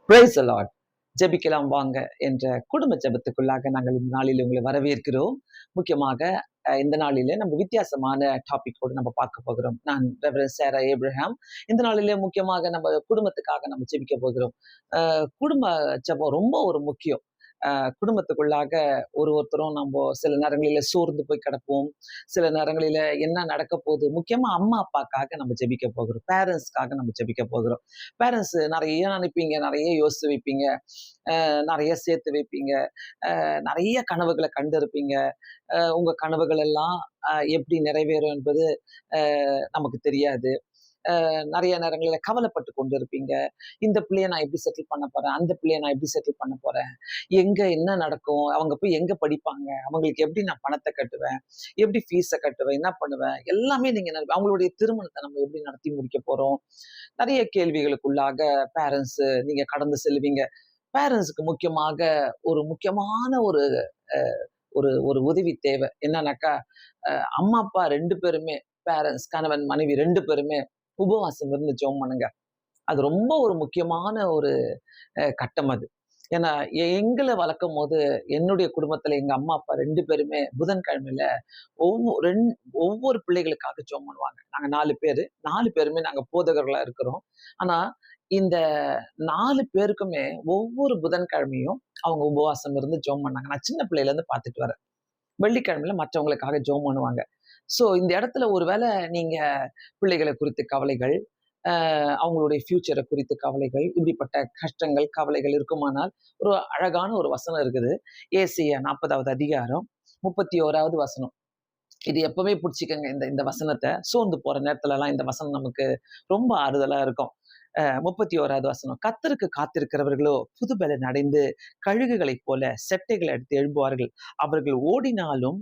Praise the Lord. ஜெபிக்கலாம் வாங்க என்ற குடும்ப ஜெபத்துக்குள்ளாக நாங்கள் இந்த நாளில் உங்களை வரவேற்கிறோம். முக்கியமாக இந்த நாளிலே நம்ம வித்தியாசமான டாபிக்கோடு நம்ம பார்க்க போகிறோம். நான் ரெவரண்ட் சேரா ஏப்ரஹாம். இந்த நாளிலே முக்கியமாக நம்ம குடும்பத்துக்காக நம்ம ஜெபிக்க போகிறோம். குடும்ப ஜெபம் ரொம்ப ஒரு முக்கியம். குடும்பத்துக்குள்ளாக ஒருத்தரும் நம்ம சில நேரங்களில சோர்ந்து போய் கிடப்போம். சில நேரங்களில என்ன நடக்க போகுது, முக்கியமா அம்மா அப்பாக்காக நம்ம ஜெபிக்க போகிறோம். பேரண்ட்ஸ்க்காக நம்ம ஜெபிக்க போகிறோம். பேரண்ட்ஸ் நிறைய நினைப்பீங்க, நிறைய யோசிச்சு வைப்பீங்க, நிறைய சேர்த்து வைப்பீங்க, நிறைய கனவுகளை கண்டு இருப்பீங்க. உங்க கனவுகள் எல்லாம் எப்படி நிறைவேறும் என்பது நமக்கு தெரியாது. நிறைய நேரங்களில் கவலைப்பட்டு கொண்டு இருப்பீங்க. இந்த பிள்ளைய நான் எப்படி செட்டில் பண்ண போறேன், அந்த பிள்ளைய நான் எப்படி செட்டில் பண்ண போறேன், எங்க என்ன நடக்கும், அவங்க போய் எங்க படிப்பாங்க, அவங்களுக்கு எப்படி நான் பணத்தை கட்டுவேன், எப்படி ஃபீஸை கட்டுவேன், என்ன பண்ணுவேன், எல்லாமே நீங்க அவங்களுடைய திருமணத்தை நம்ம எப்படி நடத்தி முடிக்க போறோம். நிறைய கேள்விகளுக்குள்ளாக பேரண்ட்ஸ் நீங்க கடந்து செல்வீங்க. பேரண்ட்ஸுக்கு முக்கியமாக ஒரு முக்கியமான ஒரு ஒரு ஒரு உதவி தேவை. என்னன்னாக்கா, அம்மா அப்பா ரெண்டு பேருமே, பேரண்ட்ஸ் கணவன் மனைவி ரெண்டு பேருமே உபவாசம் இருந்து ஜெபம் பண்ணுங்க. அது ரொம்ப ஒரு முக்கியமான ஒரு கட்டம் அது. ஏன்னா எங்களை வளர்க்கும் போது என்னுடைய குடும்பத்துல எங்க அம்மா அப்பா ரெண்டு பேருமே புதன்கிழமையில ஒவ்வொரு பிள்ளைகளுக்காக ஜெபம் பண்ணுவாங்க. நாங்க 4 பேரு, 4 பேருமே நாங்க போதகர்களா இருக்கிறோம். ஆனா இந்த 4 பேருக்குமே ஒவ்வொரு புதன்கிழமையும் அவங்க உபவாசம் இருந்து ஜெபம் பண்ணாங்க. நான் சின்ன பிள்ளையில இருந்து பார்த்துட்டு வரேன். வெள்ளிக்கிழமையில மற்றவங்களுக்காக ஜெபம் பண்ணுவாங்க. ஸோ இந்த இடத்துல ஒருவேளை நீங்க பிள்ளைகளை குறித்து கவலைகள், அவங்களுடைய ஃபியூச்சரை குறித்து கவலைகள், இப்படிப்பட்ட கஷ்டங்கள், கவலைகள் இருக்குமானால், ஒரு அழகான ஒரு வசனம் இருக்குது. ஏசாயா 40வது அதிகாரம் 31வது வசனம். இது எப்பவுமே பிடிச்சிக்கங்க. இந்த இந்த வசனத்தை சோர்ந்து போற நேரத்துல எல்லாம் இந்த வசனம் நமக்கு ரொம்ப ஆறுதலா இருக்கும். 31வது வசனம். கர்த்தருக்கு காத்திருக்கிறவர்களோ புதுபலன் அடைந்து கழுகுகளைப் போல செட்டைகளை எடுத்து எழும்புவார்கள். அவர்கள் ஓடினாலும்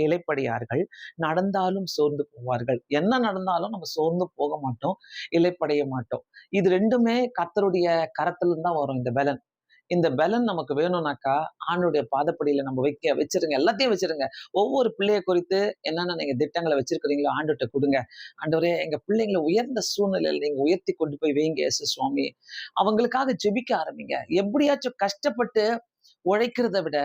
இளைப்படையார்கள், நடந்தாலும் சோர்ந்து போவார்கள். என்ன நடந்தாலும் நம்ம சோர்ந்து போக மாட்டோம், இளைப்படைய மாட்டோம். இது ரெண்டுமே கர்த்தருடைய கரத்திலிருந்து தான் வரும் இந்த பலன். இந்த பலன் நமக்கு வேணும்னாக்கா ஆண்டுடைய பாதப்படியில நம்ம வச்சிருங்க, எல்லாத்தையும் வச்சிருங்க. ஒவ்வொரு பிள்ளைய குறித்து என்னென்ன நீங்க திட்டங்களை வச்சிருக்கிறீங்களோ ஆண்டுகிட்ட கொடுங்க. ஆண்டவரே, எங்க பிள்ளைங்களை உயர்ந்த சூழ்நிலையில நீங்க உயர்த்தி கொண்டு போய் வைங்க இயேசு சுவாமி. அவங்களுக்காக ஜெபிக்க ஆரம்பிங்க. எப்படியாச்சும் கஷ்டப்பட்டு உழைக்கிறத விட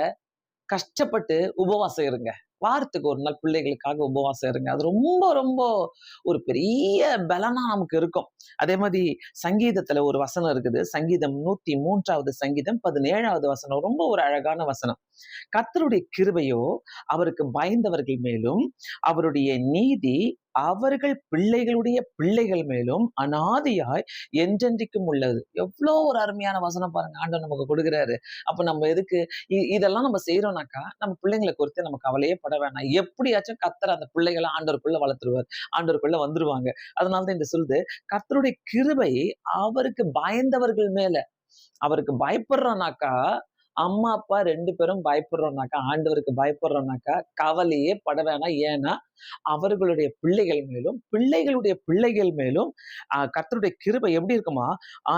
கஷ்டப்பட்டு உபவாசம் இருங்க. வாரத்துக்கு ஒரு நாள் பிள்ளைகளுக்காக உபவாசம் இருங்க. அது ரொம்ப ரொம்ப ஒரு பெரிய பலனா நமக்கு இருக்கும். அதே மாதிரி சங்கீதத்துல ஒரு வசனம் இருக்குது. சங்கீதம் 103வது சங்கீதம் 17வது வசனம் ரொம்ப ஒரு அழகான வசனம். கர்த்தருடைய கிருபையோ அவருக்கு பயந்தவர்கள் மேலும், அவருடைய நீதி அவர்கள் பிள்ளைகளுடைய பிள்ளைகள் மேலும் அனாதியாய் என்றென்றைக்கும் உள்ளது. எவ்வளோ ஒரு அருமையான வசனம் பாருங்க ஆண்டவர் நமக்கு கொடுக்குறாரு. அப்ப நம்ம எதுக்கு இதெல்லாம் நம்ம செய்யறோம்னாக்கா, நம்ம பிள்ளைங்களை குறித்து நம்ம கவலையே பட வேணாம். எப்படியாச்சும் கர்த்தர் அந்த பிள்ளைகளை ஆண்டவருக்குள்ள வளர்த்துருவார், ஆண்டவருக்குள்ள வந்துருவாங்க. அதனாலதான் இந்த சொல்லுது, கர்த்தருடைய கிருபை அவருக்கு பயந்தவர்கள் மேல. அவருக்கு பயப்படுறோம்னாக்கா, அம்மா அப்பா ரெண்டு பேரும் பயப்படுறோம்னாக்கா, ஆண்டவருக்கு பயப்படுறோம்னாக்கா கவலையே பட வேணாம். ஏன்னா அவர்களுடைய பிள்ளைகள் மேலும் பிள்ளைகளுடைய பிள்ளைகள் மேலும் கர்த்தருடைய கிருபை எப்படி இருக்குமா,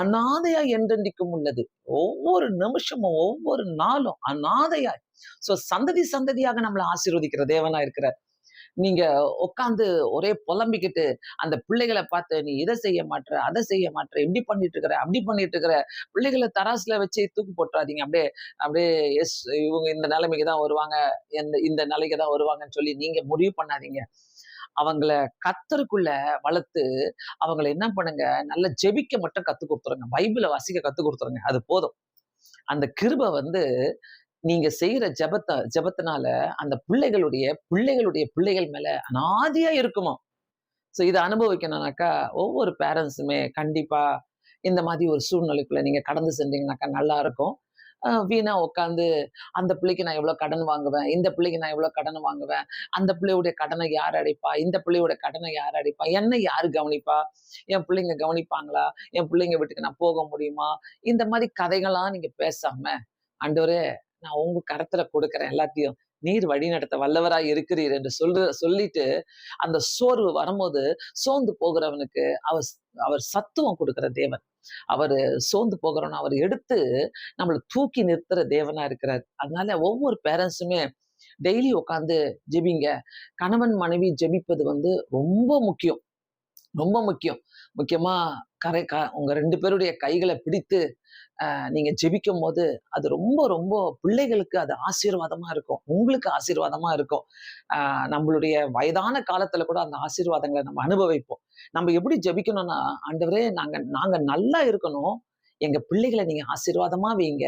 அநாதையா என்றென்றைக்கும் உள்ளது. ஒவ்வொரு நிமிஷமும் ஒவ்வொரு நாளும் அநாதையாய். சோ சந்ததி சந்ததியாக நம்மளை ஆசீர்வதிக்கிற தேவனா இருக்கிறார். நீங்க உட்காந்து ஒரே புலம்பிக்கிட்டு அந்த பிள்ளைகளை பார்த்து, நீ இதை செய்ய மாட்ற, அதை செய்ய மாட்ற, இப்படி பண்ணிட்டு இருக்கிற, அப்படி பண்ணிட்டு இருக்கிற, பிள்ளைகளை தராசுல வச்சு தூக்கு போட்டுறாதீங்க. அப்படியே அப்படியே எஸ், இவங்க இந்த நிலைமைக்கு தான் வருவாங்க, இந்த நிலைக்கு தான் வருவாங்கன்னு சொல்லி நீங்க முடிவு பண்ணாதீங்க. அவங்கள கர்த்தருக்குள்ள வளர்த்து அவங்கள என்ன பண்ணுங்க, நல்லா ஜெபிக்க மட்டும் கத்து கொடுத்துருங்க. பைபிளை வாசிக்க கத்து கொடுத்துருங்க. அது போதும். அந்த கிருபை நீங்க செய்யற ஜெபத்தினால அந்த பிள்ளைகளுடைய பிள்ளைகளுடைய பிள்ளைகள் மேல அநாதியா இருக்குமா. சோ இதை அனுபவிக்கணும்னாக்கா ஒவ்வொரு பேரண்ட்ஸுமே கண்டிப்பா இந்த மாதிரி ஒரு சூழ்நிலைக்குள்ள நீங்க கடந்து சென்றீங்கன்னாக்கா நல்லா இருக்கும். வீணா உட்காந்து அந்த பிள்ளைக்கு நான் எவ்வளவு கடன் வாங்குவேன், இந்த பிள்ளைக்கு நான் எவ்வளவு கடன் வாங்குவேன், அந்த பிள்ளையுடைய கடனை யார் அடைப்பா, இந்த பிள்ளையோட கடனை யார் அடைப்பா, என்ன யாரு கவனிப்பா, என் பிள்ளைங்க கவனிப்பாங்களா, என் பிள்ளைங்க வீட்டுக்கு நான் போக முடியுமா, இந்த மாதிரி கதைகள்லாம் நீங்க பேசாம, ஆண்டவரே நான் உங்க கரத்துல கொடுக்குறேன் எல்லாத்தையும், நீர் வழி நடத்த வல்லவராய் இருக்கிறீர் என்று சொல்லிட்டு அந்த சோர்வு வரும்போது, சோர்ந்து போகிறவனுக்கு அவர் சத்துவம் கொடுக்கிற தேவன். அவரு சோர்ந்து போகிறவன் அவர் எடுத்து நம்மளை தூக்கி நிறுத்துற தேவனா இருக்கிறார். அதனால ஒவ்வொரு பேரண்ட்ஸுமே டெய்லி உட்காந்து ஜெபிங்க. கணவன் மனைவி ஜெபிப்பது ரொம்ப முக்கியம், ரொம்ப முக்கியம். முக்கியமா உங்க 2 பேருடைய கைகள பிடித்து நீங்க ஜெபிக்கும்போது, அது ரொம்ப ரொம்ப பிள்ளைகளுக்கு அது ஆசீர்வாதமா இருக்கும். உங்களுக்கு ஆசீர்வாதமா இருக்கும். அ நம்மளுடைய வயதான காலத்துல கூட அந்த ஆசீர்வாதங்கள நம்ம அனுபவிப்போம். நம்ம எப்படி ஜெபிக்கணும்னா, ஆண்டவரே நாங்க நாங்க நல்லா இருக்கணும். எங்க பிள்ளைகள நீங்க ஆசீர்வாதமா வைங்க.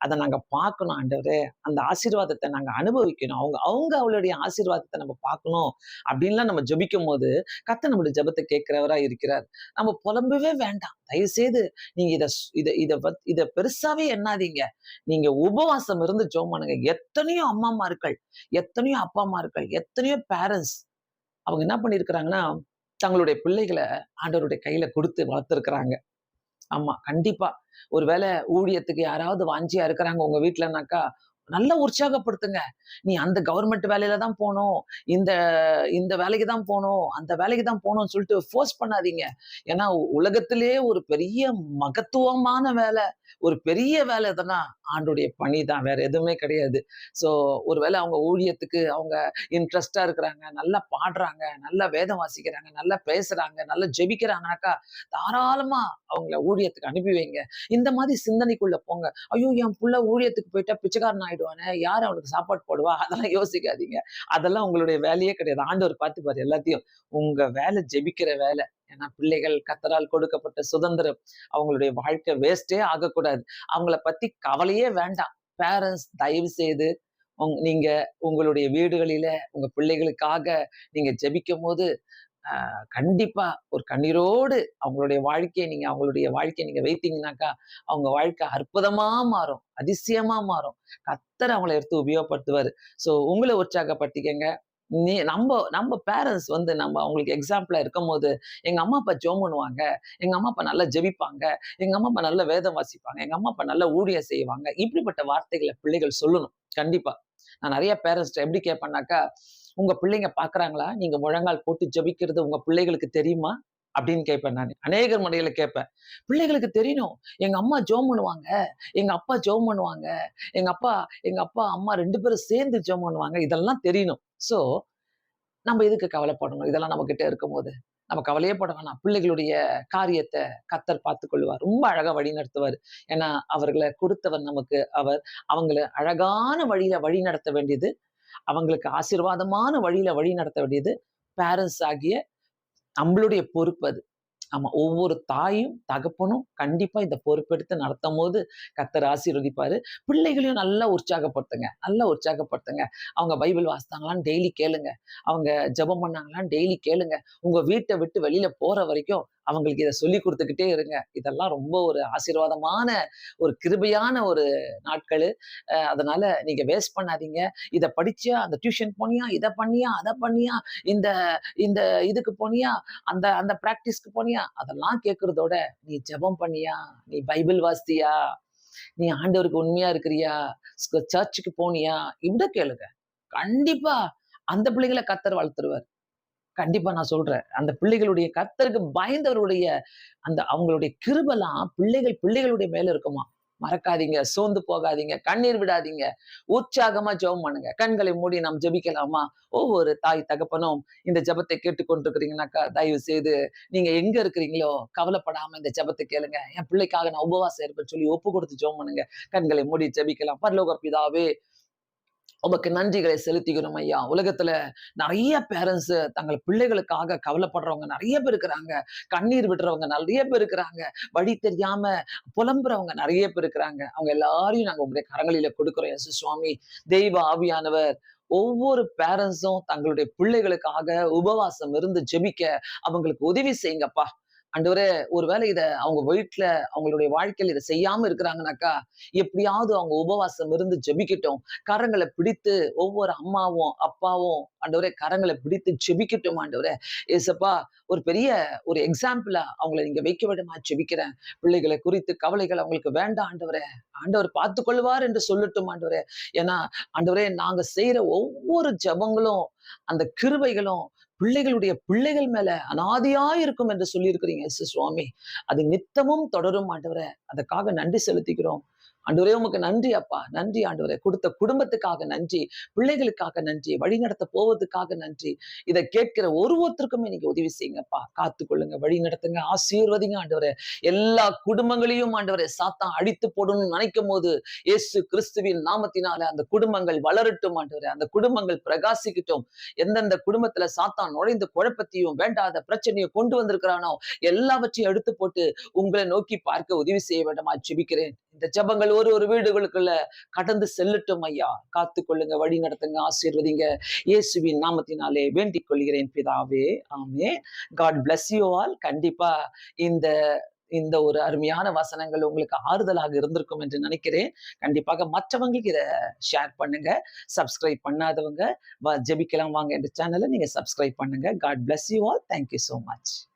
அத நாங்க பார்க்கணும் ஆண்டவரே. அந்த ஆசீர்வாதத்த நாங்க அனுபவிக்கணும். அவங்க அவங்க அவளுடைய ஆசீர்வாதத்த நம்ம பார்க்கணும். அப்படின்லாம் நம்ம ஜெபிக்கும்போது, கர்த்தர் நம்முடைய ஜெபத்த கேட்கிறவரா இருக்கிறார். நம்ம புலம்பவே வேண்டாம். தயவுசெய்து நீங்க இத பெருசாவே எண்ணாதீங்க. நீங்க உபவாசம் இருந்து ஜெபம் பண்ணுங்க. எத்தனையோ அம்மாமார்கள், எத்தனையோ அப்பாமார்கள், எத்தனையோ பேரண்ட்ஸ் அவங்க என்ன பண்ணியிருக்கிறாங்கன்னா, தங்களுடைய பிள்ளைகள ஆண்டவருடைய கையில குடுத்து வளர்த்திருக்கிறாங்க. ஆமா, கண்டிப்பா. ஒரு வேள ஊழியத்துக்கு யாராவது வாஞ்சியா இருக்கிறாங்க உங்க வீட்லனாக்கா, நல்லா உற்சாகப்படுத்துங்க. "நீ அந்த கவர்மெண்ட் வேலையில தான் போணும். இந்த இந்த வேலைக்கு தான் போணும். அந்த வேலைக்கு தான் போணும்னு" சொல்லிட்டு ஃபோர்ஸ் பண்ணாதீங்க. ஏன்னா, உலகத்திலேயே ஒரு பெரிய மகத்துவமான வேலை, ஒரு பெரிய வேலை எதுன்னா, ஆண்டுடைய பணி தான். வேற எதுவுமே கிடையாது. ஸோ, ஒருவேள அவங்க ஊழியத்துக்கு அவங்க இன்ட்ரெஸ்ட்டா இருக்கிறாங்க, நல்லா பாடுறாங்க, நல்லா வேதம் வாசிக்கிறாங்க, நல்லா பேசுறாங்க, நல்லா ஜெபிக்கிறாங்கனாக்கா, தாராளமா அவங்கள ஊழியத்துக்கு அனுப்பி வைங்க. இந்த மாதிரி சிந்தனைக்குள்ள போங்க. ஐயோ! என் புள்ள ஊழியத்துக்கு போயிட்டா பிச்சைக்காரன் ஆயிடுவானே! யார் அவனுக்கு சாப்பாடு போடுவா? அதெல்லாம் யோசிக்காதீங்க. அதெல்லாம் உங்களுடைய வேலையே கிடையாது. ஆண்டவர் பார்த்துப்பாரு எல்லாத்தையும். உங்க வேலை ஜெபிக்கிற வேலை. ஏன்னா பிள்ளைகள் கர்த்தரால் கொடுக்கப்பட்ட சுதந்திரம். அவங்களுடைய வாழ்க்கை வேஸ்ட்டே ஆகக்கூடாது. அவங்கள பத்தி கவலையே வேண்டாம். பேரண்ட்ஸ் தயவு செய்து நீங்க உங்களுடைய வீடுகளில உங்க பிள்ளைகளுக்காக நீங்க ஜெபிக்கும்போது, கண்டிப்பா ஒரு கண்ணீரோடு அவங்களுடைய வாழ்க்கைய நீங்க வைத்தீங்கன்னாக்கா, அவங்க வாழ்க்கை அற்புதமா மாறும். அதிசயமா மாறும். கர்த்தர் அவங்கள எடுத்து உபயோகப்படுத்துவாரு. ஸோ உங்கள உற்சாகப்படுத்திக்கங்க. நம்ப நம்ப பேரண்ட்ஸ் வந்து நம்ம அவங்களுக்கு எக்ஸாம்பிளா இருக்கும்போது, எங்க அம்மா, அப்பா ஜெபம் பண்ணுவாங்க. எங்க அம்மா, அப்பா நல்லா ஜெபிப்பாங்க. எங்க அம்மா, அப்பா நல்லா வேதம் வாசிப்பாங்க. எங்க அம்மா, அப்பா நல்லா ஊழியம் செய்வாங்க. இப்படிப்பட்ட வார்த்தைகள பிள்ளைகள் சொல்லணும். கண்டிப்பா. நான் நெறைய பேரண்ட்ஸ்ட்ட எப்படி கேட்பேன்னாக்கா, "உங்க பிள்ளைங்க பார்க்குறாங்களா? நீங்க முழங்கால் போட்டு ஜெபிக்கிறது உங்க பிள்ளைகளுக்கு தெரியுமா?" அப்படின்னு கேட்பேன் நானு. அநேகர் மத்தியில கேட்பேன். பிள்ளைகளுக்கு தெரியணும். எங்க அம்மா ஜெபம் பண்ணுவாங்க. எங்க அப்பா ஜெபம் பண்ணுவாங்க. எங்க அப்பா எங்க அப்பா, அம்மா 2 பேரும் சேர்ந்து ஜெபம் பண்ணுவாங்க. இதெல்லாம் தெரியணும். ஸோ, நம்ம எதுக்கு கவலைப்படணும்? இதெல்லாம் நம்மகிட்ட இருக்கும்போது. நம்ம கவலையே பட வேணாம். பிள்ளைகளுடைய காரியத்த கர்த்தர் பார்த்துக் கொள்வார். ரொம்ப அழகா வழிநடத்துவாரு. ஏன்னா, அவர்கள கொடுத்தவர் நமக்கு. அவங்கள அழகான வழியில வழிநடத்த வேண்டியது, அவங்களுக்கு ஆசீர்வாதமான வழியில வழிநடத்த வேண்டியது, பேரண்ட்ஸ் ஆகிய நம்மளுடைய பொறுப்பு அது. ஆமா. ஒவ்வொரு தாயும், தகப்பனும் கண்டிப்பா இந்த பொறுப்பெடுத்து நடத்தும்போது கர்த்தர் ஆசீர்வதிப்பாரு. பிள்ளைகளையும் நல்லா உற்சாகப்படுத்துங்க. நல்லா உற்சாகப்படுத்துங்க. அவங்க பைபிள் வாசித்தாங்களான்னு டெய்லி கேளுங்க. அவங்க ஜெபம் பண்ணாங்களான்னு டெய்லி கேளுங்க. உங்க வீட்ட விட்டு வெளியில போற வரைக்கும் அவங்களுக்கு இத சொல்லிக் குடுத்துக்கிட்டே இருங்க. இதெல்லாம் ரொம்ப ஒரு ஆசீர்வாதமான, ஒரு கிருபையான ஒரு நாட்களு. அதனால நீங்க வேஸ்ட் பண்ணாதீங்க. இத படிச்சியா? அந்த டியூஷன் போனியா? இத பண்ணியா? அத பண்ணியா? இந்த இந்த இதுக்கு போனியா? அந்த அந்த பிராக்டிஸ்க்கு போனியா? அதெல்லாம் கேட்கிறதோட, நீ ஜெபம் பண்ணியா? நீ பைபிள் வாசித்தியா? நீ ஆண்டவருக்கு உண்மையா இருக்கிறியா? சர்ச்சுக்கு போனியா? இத கேளுங்க. கண்டிப்பா அந்த பிள்ளைகள கர்த்தர் வளர்த்துருவார். கண்டிப்பா நான் சொல்றேன். அந்த பிள்ளைகளுடைய கர்த்தருக்கு பயந்தவருடைய அந்த அவங்களுடைய கிருபைலாம் பிள்ளைகளுடைய மேல இருக்குமாம். மறக்காதீங்க, சோர்ந்து போகாதீங்க, கண்ணீர் விடாதீங்க. உற்சாகமா ஜெபம் பண்ணுங்க. கண்களை மூடி நாம் ஜெபிக்கலாமா? ஒவ்வொரு தாய் தகப்பனும் இந்த ஜெபத்தை கேட்டுக் கொண்டிருக்கிறீங்கனாக்கா, தயவு செய்து நீங்க எங்க இருக்கிறீங்களோ, கவலைப்படாம இந்த ஜெபத்த கேளுங்க. என் பிள்ளைக்காக நான் உபவாசம் இருப்பேன்னு சொல்லி ஒப்பு கொடுத்து ஜெபம் பண்ணுங்க. கண்களை மூடி ஜெபிக்கலாம். பரலோக பிதாவே, உமக்கு நன்றிகளை செலுத்துகிறோம் ஐயா. உலகத்துல நெறைய பேரண்ட்ஸ் தங்கள் பிள்ளைகளுக்காக கவலைப்படுறவங்க நெறைய பேர் இருக்கிறாங்க. கண்ணீர் விடுறவங்க நெறைய பேர் இருக்கிறாங்க. வழி தெரியாம புலம்புறவங்க நெறைய பேர் இருக்கிறாங்க. அவங்க எல்லாரையும் நாங்க உங்களுடைய கரங்களில கொடுக்கிறோம் இயேசு சுவாமி. தெய்வ ஆவியானவர் ஒவ்வொரு பேரண்ட்ஸும் தங்களுடைய பிள்ளைகளுக்காக உபவாசம் இருந்து ஜெபிக்க அவங்களுக்கு உதவி செய்யுங்கப்பா. ஆண்டவரே, ஒருவேளை இத அவங்க வீட்ல அவங்களுடைய வாழ்க்கையில இத செய்யாம இருக்கிறாங்கனாக்கா, எப்படியாவது அவங்க உபவாசம் இருந்து ஜெபிக்கட்டும். கரங்கள பிடித்து ஒவ்வொரு அம்மாவும், அப்பாவும் ஆண்டவரே கரங்கள பிடித்து ஜெபிக்கட்டும் ஆண்டவரே. ஏசப்பா, ஒரு பெரிய ஒரு எக்ஸாம்பிளா அவங்கள நீங்க வைக்க விடமா ஜெபிக்கிறேன். பிள்ளைகளை குறித்து கவலைகள் அவங்களுக்கு வேண்டாம் ஆண்டவரே. ஆண்டவர் பார்த்துக் கொள்வார் என்று சொல்லட்டும் ஆண்டவரே. ஏன்னா, ஆண்டவரே நாங்க செய்ற ஒவ்வொரு ஜெபங்களும், அந்த கிருபைகளும் பிள்ளைகளுடைய பிள்ளைகள் மேல அனாதியா இருக்கும் என்று சொல்லியிருக்கிறீங்க இயேசு சுவாமி. அது நித்தமும் தொடரும் ஆண்டவரே. அதற்காக நன்றி செலுத்திக்கிறோம். ஆண்டவரே உமக்கு நன்றி அப்பா, நன்றி ஆண்டவரே. கொடுத்த குடும்பத்துக்காக நன்றி, பிள்ளைகளுக்காக நன்றி, வழிநடத்த போவதுக்காக நன்றி. இதை கேட்கிற ஒருத்தருக்குமே நீங்க உதவி செய்யுங்கப்பா. காத்துக்கொள்ளுங்க, வழி நடத்துங்க, ஆசீர்வதிங்க ஆண்டவரே. எல்லா குடும்பங்களையும் ஆண்டவரே சாத்தான் அழித்து போடணும்னு நினைக்கும் போது இயேசு கிறிஸ்துவின் நாமத்தினால அந்த குடும்பங்கள் வளரட்டும் ஆண்டவரே. அந்த குடும்பங்கள் பிரகாசிக்கட்டும். எந்தெந்த குடும்பத்துல சாத்தான் நுழைந்து குழப்பத்தையும் வேண்டாத பிரச்சனையை கொண்டு வந்திருக்கிறானோ எல்லாவற்றையும் எடுத்து போட்டு உங்களை நோக்கி பார்க்க உதவி செய்ய வேண்டுமா ஜெபிக்கிறேன். இந்த ஜெபங்கள் ஒரு வீடுகளுக்குள்ள கடந்து செல்லட்டும் ஐயா. காத்துக்கொள்ளுங்க, வழி நடத்துங்க, ஆசீர்வதிங்க. இயேசுவின் நாமத்தினாலே வேண்டிக் கொள்கிறேன் பிதாவே, ஆமென். God bless you all. கண்டிப்பா இந்த இந்த ஒரு அருமையான வசனங்கள் உங்களுக்கு ஆறுதலாக இருந்திருக்கும் என்று நினைக்கிறேன். கண்டிப்பாக மற்றவங்களுக்கு இதை ஷேர் பண்ணுங்க. சப்ஸ்கிரைப் பண்ணாதவங்க ஜெபிக்கலாம் வாங்க என்ற சேனலை நீங்க சப்ஸ்கிரைப் பண்ணுங்க. God bless you all. Thank you so much.